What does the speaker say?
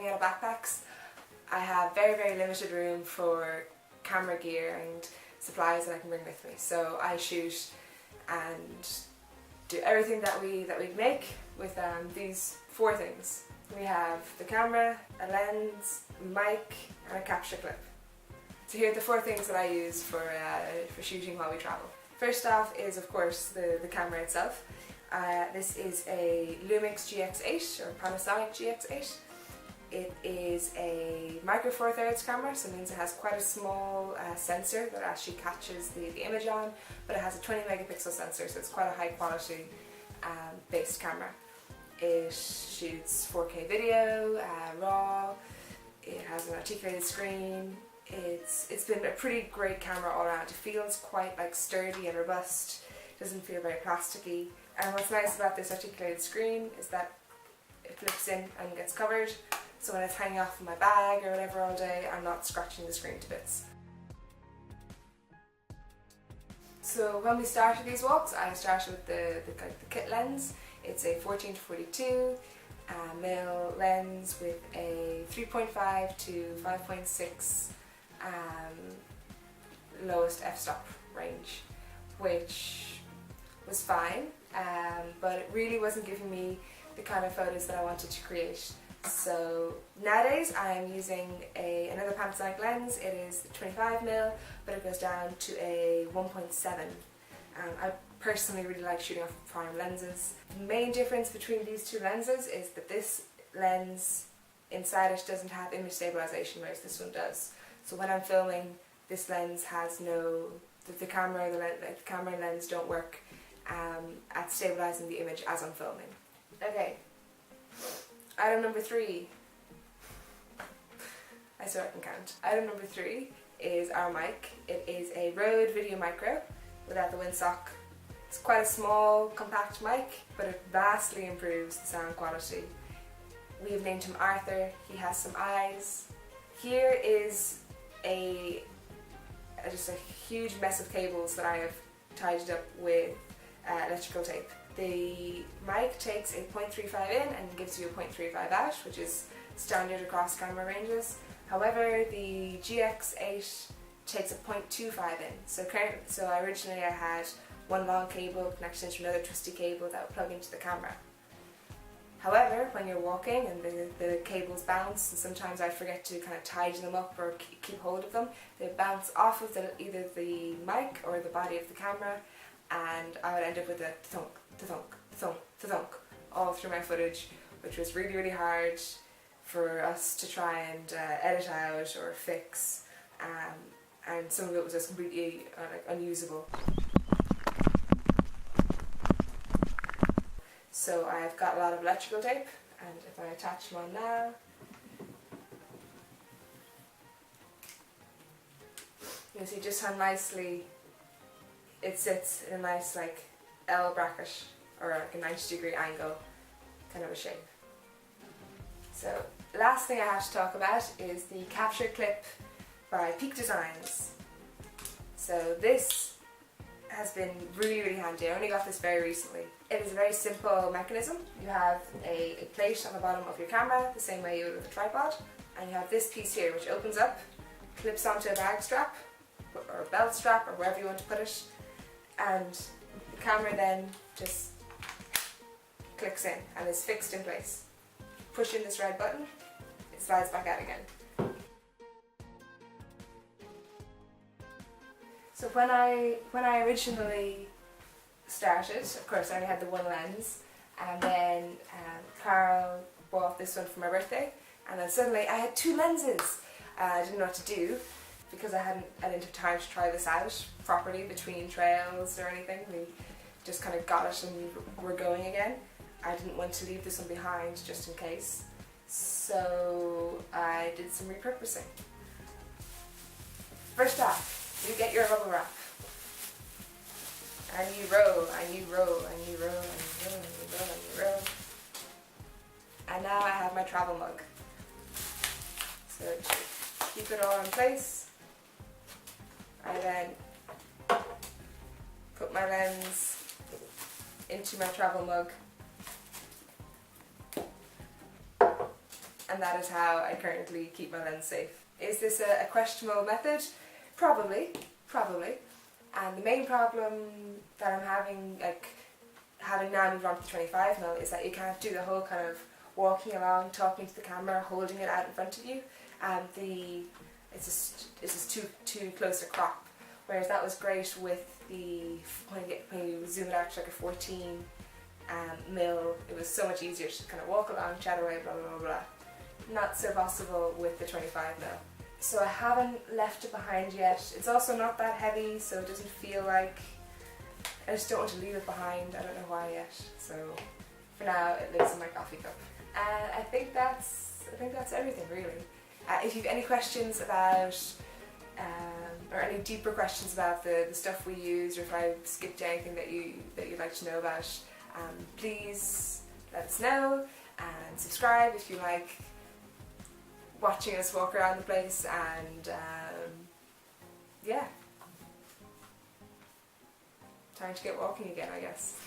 out of backpacks. I have very limited room for camera gear and supplies that I can bring with me. So I shoot and do everything that we make with these 4 things. We have the camera, a lens, a mic, and a capture clip. So here are the 4 things that I use for shooting while we travel. First off is, of course, the camera itself. This is a Lumix GX8 or Panasonic GX8. It is a micro four thirds camera, so it means it has quite a small sensor that actually catches the image on, but it has a 20 megapixel sensor, so it's quite a high quality based camera. It shoots 4K video, RAW, it has an articulated screen. It's been a pretty great camera all around. It feels quite like sturdy and robust, it doesn't feel very plasticky. And what's nice about this articulated screen is that it flips in and gets covered, so when it's hanging off in my bag or whatever all day, I'm not scratching the screen to bits. So when we started these walks, I started with the kit lens. It's a 14-42 mil lens with a 3.5 to 5.6 lowest f-stop range, which was fine, but it really wasn't giving me the kind of photos that I wanted to create. So nowadays I'm using another Panasonic lens. It is 25 mil, but it goes down to a 1.7. I personally really like shooting off prime lenses. The main difference between these 2 lenses is that this lens inside it doesn't have image stabilization, whereas this one does. So when I'm filming, this lens has no, the camera and lens don't work at stabilizing the image as I'm filming. Okay. Item number 3, I still can count. Item number 3 is our mic. It is a Rode Video Micro without the windsock. It's quite a small, compact mic, but it vastly improves the sound quality. We have named him Arthur. He has some eyes. Here is just a huge mess of cables that I have tied up with electrical tape. The mic takes a 0.35 in and gives you a 0.35 out, which is standard across camera ranges. However, the GX8 takes a 0.25 in. So originally I had one long cable connected into another twisty cable that would plug into the camera. However, when you're walking and the cables bounce, and sometimes I forget to kind of tighten them up or keep hold of them, they bounce off of either the mic or the body of the camera, and I would end up with a thunk, thunk, thunk, thunk all through my footage, which was really hard for us to try and edit out or fix, and some of it was just completely unusable. So I've got a lot of electrical tape, and if I attach them on now, you'll see just how nicely it sits in a nice L bracket, or like a 90-degree angle kind of a shape. So last thing I have to talk about is the capture clip by Peak Designs. So this has been really handy. I only got this very recently. It is a very simple mechanism. You have a plate on the bottom of your camera, the same way you would with a tripod, and you have this piece here which opens up, clips onto a bag strap, or a belt strap, or wherever you want to put it, and the camera then just clicks in and is fixed in place. Push in this red button, it slides back out again. So when I originally started, of course I only had the one lens, and then Carl bought this one for my birthday, and then suddenly I had 2 lenses. I didn't know what to do because I didn't have time to try this out properly between trails or anything. We just kind of got it and we're going again. I didn't want to leave this one behind just in case, so I did some repurposing. First off, you get your bubble wrap, and you roll, and you roll, and you roll, and you roll, and you roll, and you roll. And now I have my travel mug. So to keep it all in place, I then put my lens into my travel mug, and that is how I currently keep my lens safe. Is this a questionable method? Probably. And the main problem that I'm having, like having now moved on to the 25mm, is that you can't do the whole kind of walking along, talking to the camera, holding it out in front of you. It's just too close to crop. Whereas that was great with when you zoom it out to like a 14 mil, it was so much easier to kind of walk along, chat away, blah blah blah blah. Not so possible with the 25mm. So I haven't left it behind yet. It's also not that heavy, so it doesn't feel like, I just don't want to leave it behind. I don't know why yet. So for now, it lives in my coffee cup. And I think that's everything really. If you have any questions about, or any deeper questions about the stuff we use, or if I skipped anything that you'd like to know about, please let us know, and subscribe if you like watching us walk around the place. And yeah, time to get walking again, I guess.